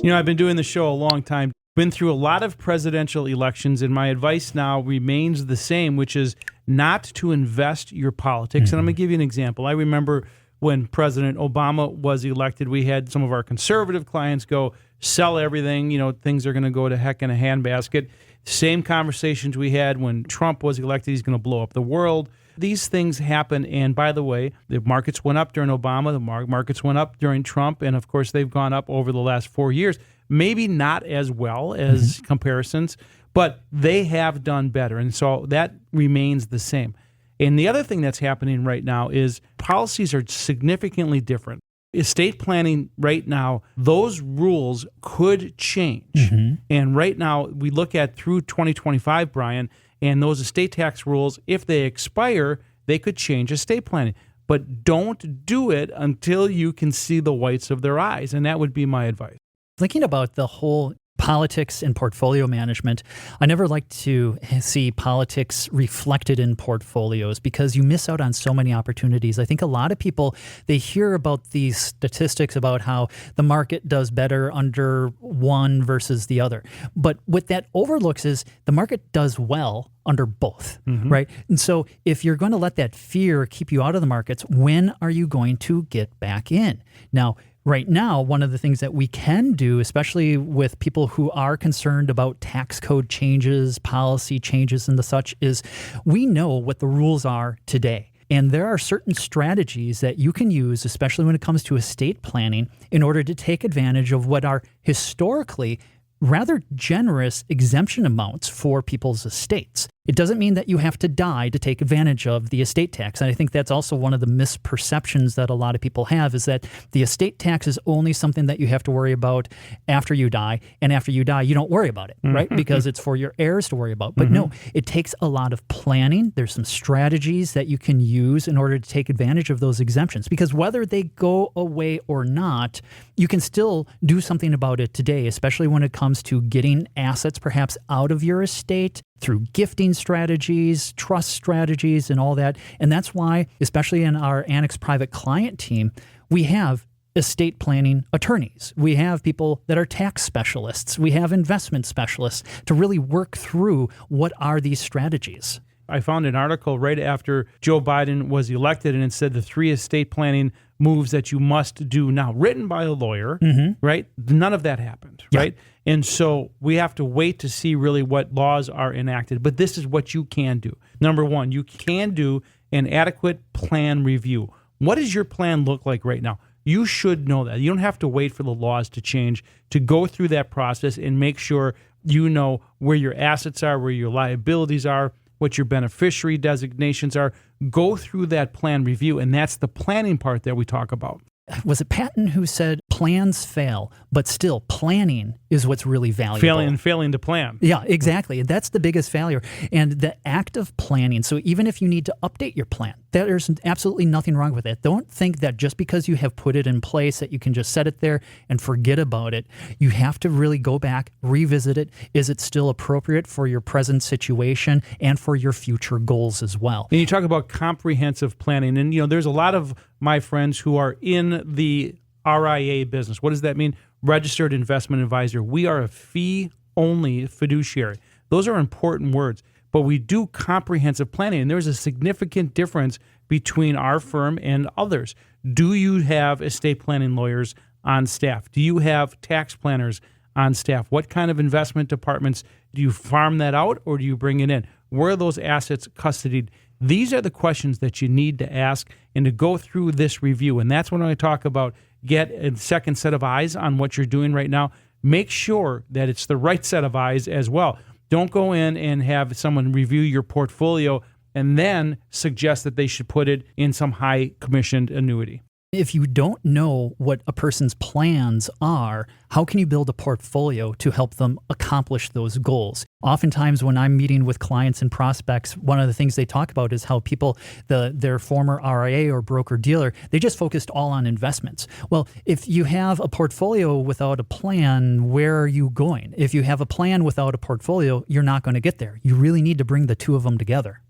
I've been doing the show a long time, been through a lot of presidential elections, and my advice now remains the same, which is not to invest your politics. And I'm going to give you an example. I remember when President Obama was elected, we had some of our conservative clients go, sell everything, things are going to go to heck in a handbasket. Same conversations we had when Trump was elected, he's going to blow up the world. These things happen, and by the way, the markets went up during Obama, the markets went up during Trump, and of course they've gone up over the last 4 years. Maybe not as well as comparisons, but they have done better, and so that remains the same. And the other thing that's happening right now is policies are significantly different. Estate planning right now, those rules could change. And right now, we look at through 2025, Brian, and those estate tax rules, if they expire, they could change estate planning. But don't do it until you can see the whites of their eyes. And that would be my advice. Thinking about the whole politics and portfolio management, I never like to see politics reflected in portfolios because you miss out on so many opportunities. I think a lot of people, they hear about these statistics about how the market does better under one versus the other. But what that overlooks is the market does well under both, right? And so if you're going to let that fear keep you out of the markets, when are you going to get back in? Now, right now, one of the things that we can do, especially with people who are concerned about tax code changes, policy changes, and the such, is we know what the rules are today. And there are certain strategies that you can use, especially when it comes to estate planning, in order to take advantage of what are historically rather generous exemption amounts for people's estates. It doesn't mean that you have to die to take advantage of the estate tax. And I think that's also one of the misperceptions that a lot of people have, is that the estate tax is only something that you have to worry about after you die. And after you die, you don't worry about it, right? Because it's for your heirs to worry about. But no, it takes a lot of planning. There's some strategies that you can use in order to take advantage of those exemptions. Because whether they go away or not, you can still do something about it today, especially when it comes to getting assets perhaps out of your estate through gifting strategies, trust strategies, and all that. And that's why, especially in our Annex Private Client team, we have estate planning attorneys. We have people that are tax specialists. We have investment specialists to really work through what are these strategies. I found an article right after Joe Biden was elected, and it said the 3 estate planning moves that you must do now, written by a lawyer, right? None of that happened, right? And so we have to wait to see really what laws are enacted. But this is what you can do. Number one, you can do an adequate plan review. What does your plan look like right now? You should know that. You don't have to wait for the laws to change to go through that process and make sure you know where your assets are, where your liabilities are, what your beneficiary designations are. Go through that plan review, and that's the planning part that we talk about. Was it Patton who said plans fail, but still planning is what's really valuable? Failing to plan. Yeah, exactly. That's the biggest failure. And the act of planning, so even if you need to update your plan, there's absolutely nothing wrong with it. Don't think that just because you have put it in place that you can just set it there and forget about it. You have to really go back, revisit it. Is it still appropriate for your present situation and for your future goals as well? And you talk about comprehensive planning, and there's a lot of my friends who are in the RIA business. What does that mean? Registered Investment Advisor. We are a fee-only fiduciary. Those are important words, but we do comprehensive planning, and there's a significant difference between our firm and others. Do you have estate planning lawyers on staff? Do you have tax planners on staff? What kind of investment departments? Do you farm that out, or do you bring it in? Where are those assets custodied? These are the questions that you need to ask and to go through this review. And that's when I talk about get a second set of eyes on what you're doing right now. Make sure that it's the right set of eyes as well. Don't go in and have someone review your portfolio and then suggest that they should put it in some high commissioned annuity. If you don't know what a person's plans are, how can you build a portfolio to help them accomplish those goals? Oftentimes when I'm meeting with clients and prospects, one of the things they talk about is how people, their former RIA or broker-dealer, they just focused all on investments. Well, if you have a portfolio without a plan, where are you going? If you have a plan without a portfolio, you're not going to get there. You really need to bring the two of them together.